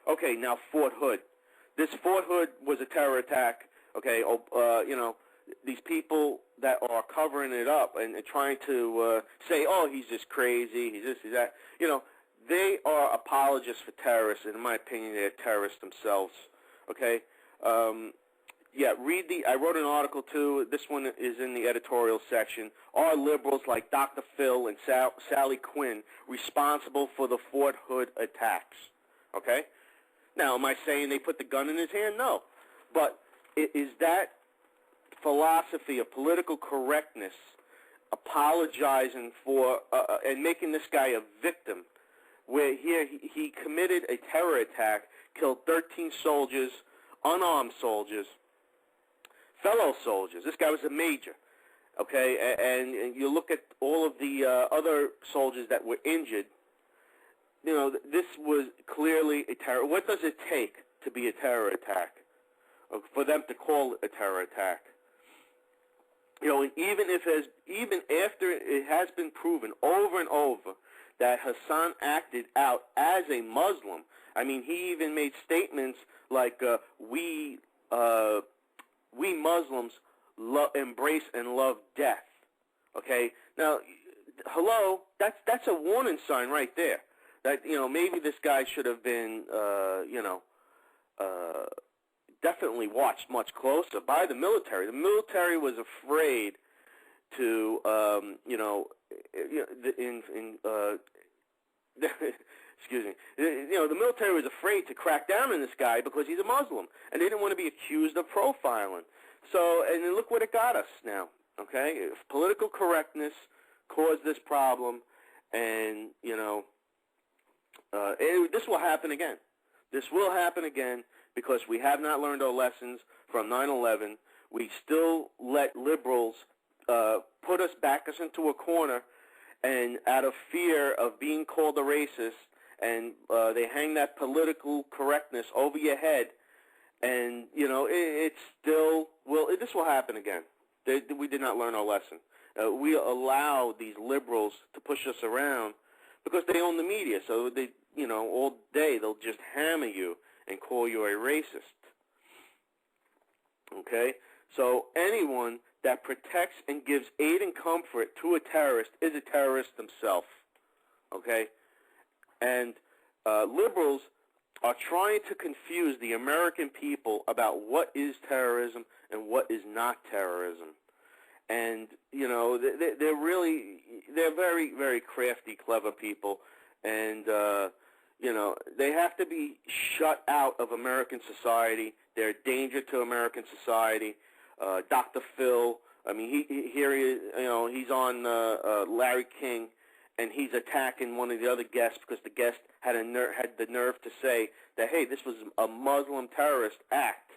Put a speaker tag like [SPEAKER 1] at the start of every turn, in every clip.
[SPEAKER 1] Okay, now Fort Hood. This Fort Hood was a terror attack. Okay, these people that are covering it up and trying to say, oh, he's just crazy, he's this, he's that. They are apologists for terrorists. And in my opinion, they're terrorists themselves. Okay. I wrote an article too. This one is in the editorial section. Are liberals like Dr. Phil and Sally Quinn responsible for the Fort Hood attacks? Okay. Now, am I saying they put the gun in his hand? No. But is that philosophy of political correctness, apologizing for and making this guy a victim, where here he committed a terror attack, killed 13 soldiers, unarmed soldiers, fellow soldiers. This guy was a major, okay? And you look at all of the other soldiers that were injured. This was clearly a terror. What does it take to be a terror attack? For them to call it a terror attack? And even after it has been proven over and over that Hassan acted out as a Muslim. I mean, he even made statements like, we Muslims embrace and love death. Okay? Now, hello, that's a warning sign right there. That, maybe this guy should have been, definitely watched much closer by the military. The military was afraid to, excuse me. The military was afraid to crack down on this guy because he's a Muslim, and they didn't want to be accused of profiling. So, and then look what it got us now. Okay, if political correctness caused this problem, and this will happen again. This will happen again because we have not learned our lessons from 9/11. We still let liberals put us into a corner, and out of fear of being called a racist, and they hang that political correctness over your head, and it's still this will happen again. We did not learn our lesson. We allow these liberals to push us around because they own the media, so they all day they'll just hammer you and call you a racist. Okay, so anyone that protects and gives aid and comfort to a terrorist is a terrorist himself, okay? And liberals are trying to confuse the American people about what is terrorism and what is not terrorism. And, they're very, very crafty, clever people. And, they have to be shut out of American society. They're a danger to American society. Dr. Phil, I mean, he's on Larry King, and he's attacking one of the other guests because the guest had the nerve to say that, hey, this was a Muslim terrorist act.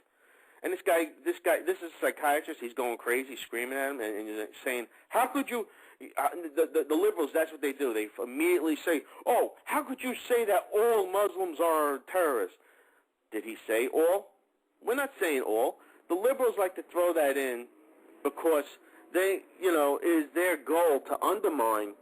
[SPEAKER 1] And this is a psychiatrist. He's going crazy, screaming at him, and he's saying, how could you? The liberals, that's what they do. They immediately say, oh, how could you say that all Muslims are terrorists? Did he say all? We're not saying all. The liberals like to throw that in because they, it is their goal to undermine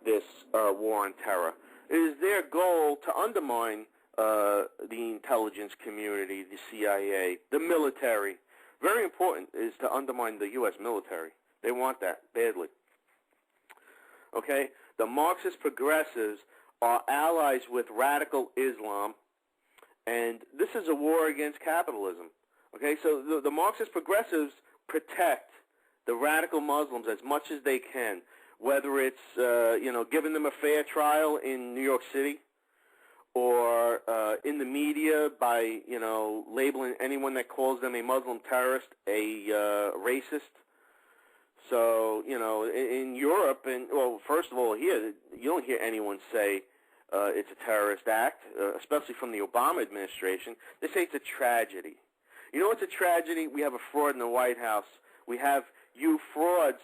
[SPEAKER 1] this war on terror. It is their goal to undermine the intelligence community, the CIA, the military. Very important is to undermine the U.S. military. They want that badly. Okay? The Marxist Progressives are allies with radical Islam, and this is a war against capitalism. Okay, so the Marxist Progressives protect the radical Muslims as much as they can, whether it's, giving them a fair trial in New York City or in the media by, labeling anyone that calls them a Muslim terrorist a racist. So, in Europe, and, well, first of all, here, you don't hear anyone say it's a terrorist act, especially from the Obama administration. They say it's a tragedy. You know what's a tragedy? We have a fraud in the White House. We have you frauds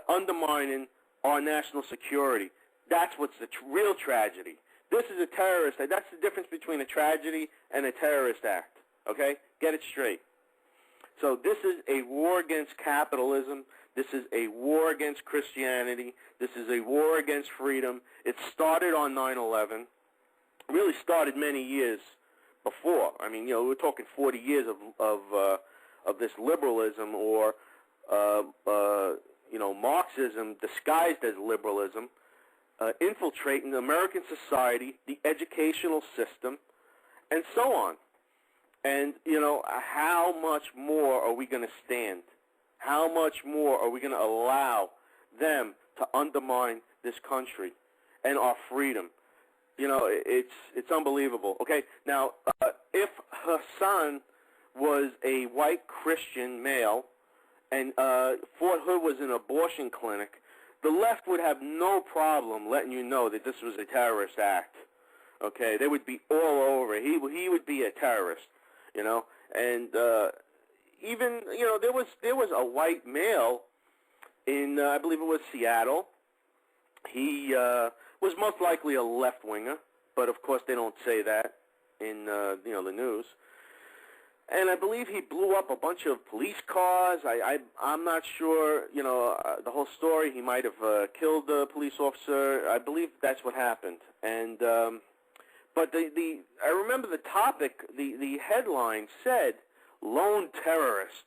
[SPEAKER 1] undermining our national security. That's what's the real tragedy. This is a terrorist act. That's the difference between a tragedy and a terrorist act. Okay? Get it straight. So this is a war against capitalism. This is a war against Christianity. This is a war against freedom. It started on 9/11. Really started many years before. I mean, we're talking 40 years of this liberalism or Marxism disguised as liberalism, infiltrating American society, the educational system, and so on. And, how much more are we going to stand? How much more are we going to allow them to undermine this country and our freedom? It's unbelievable. Okay, now, if Hassan was a white Christian male and Fort Hood was an abortion clinic, the left would have no problem letting you know that this was a terrorist act. Okay, they would be all over. He would be a terrorist, and even there was a white male in I believe it was Seattle. He was most likely a left winger, but of course they don't say that in the news. And I believe he blew up a bunch of police cars. I'm not sure, the whole story. He might have killed a police officer. I believe that's what happened. And but I remember the topic. The headline said "lone terrorist."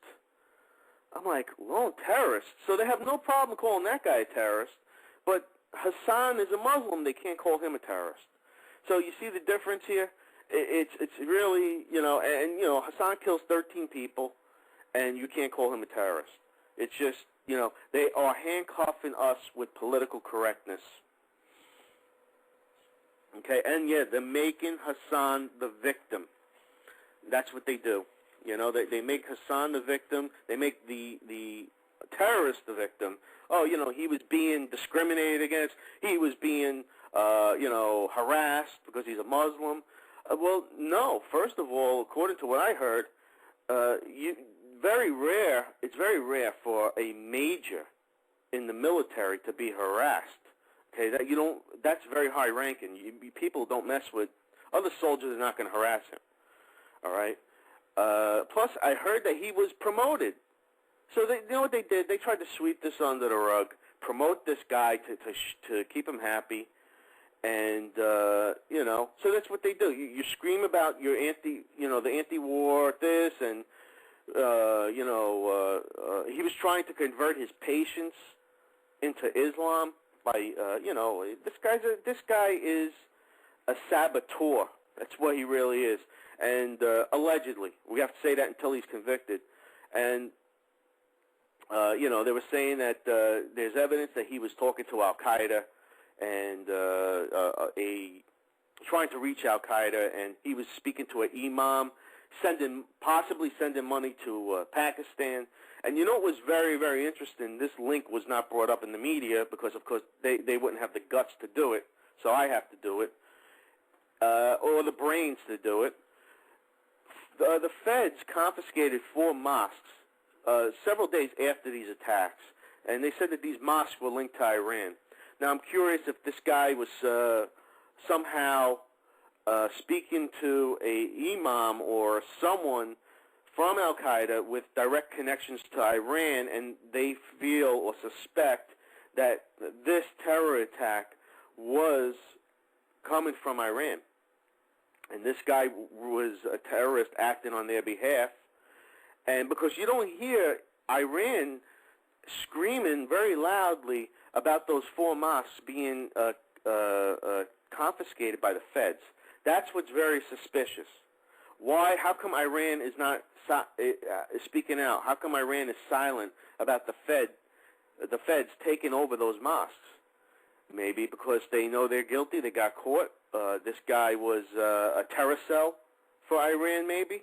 [SPEAKER 1] I'm like, lone terrorist? So they have no problem calling that guy a terrorist, but Hassan is a Muslim. They can't call him a terrorist. So you see the difference here? It's really, and Hassan kills 13 people, and you can't call him a terrorist. It's just, they are handcuffing us with political correctness. Okay, and yeah, they're making Hassan the victim. That's what they do. They make Hassan the victim. They make the terrorist the victim. Oh, he was being discriminated against. He was being, harassed because he's a Muslim. Well, no. First of all, according to what I heard, it's very rare for a major in the military to be harassed. Okay, that's very high ranking. People don't mess with other soldiers. Are not going to harass him. All right. Plus, I heard that he was promoted. So you know what they did? They tried to sweep this under the rug, promote this guy to keep him happy, and so that's what they do. You scream about your the anti-war this, and he was trying to convert his patients into Islam by this guy is a saboteur. That's what he really is, and allegedly, we have to say that until he's convicted, and. They were saying that there's evidence that he was talking to Al Qaeda and trying to reach Al Qaeda, and he was speaking to an imam, possibly sending money to Pakistan. And what was very, very interesting? This link was not brought up in the media because, of course, they wouldn't have the guts to do it, so I have to do it, or the brains to do it. The feds confiscated 4 mosques. Several days after these attacks, and they said that these mosques were linked to Iran. Now, I'm curious if this guy was somehow speaking to a imam or someone from Al Qaeda with direct connections to Iran, and they feel or suspect that this terror attack was coming from Iran, and this guy was a terrorist acting on their behalf. And because you don't hear Iran screaming very loudly about those 4 mosques being confiscated by the feds. That's what's very suspicious. Why? How come Iran is not speaking out? How come Iran is silent about the feds taking over those mosques? Maybe because they know they're guilty. They got caught. This guy was a terror cell for Iran, maybe.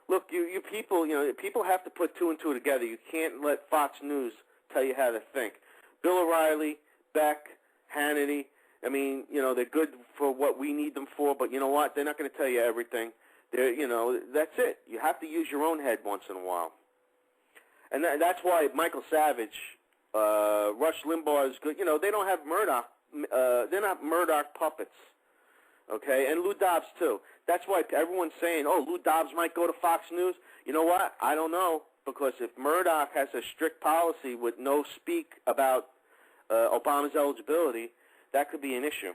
[SPEAKER 1] Look, you people, people have to put 2 and 2 together. You can't let Fox News tell you how to think. Bill O'Reilly, Beck, Hannity, I mean, they're good for what we need them for, but you know what? They're not going to tell you everything. That's it. You have to use your own head once in a while. And that's why Michael Savage, Rush Limbaugh is good. They don't have Murdoch. They're not Murdoch puppets. Okay, and Lou Dobbs, too. That's why everyone's saying, oh, Lou Dobbs might go to Fox News. You know what? I don't know, because if Murdoch has a strict policy with no speak about Obama's eligibility, that could be an issue.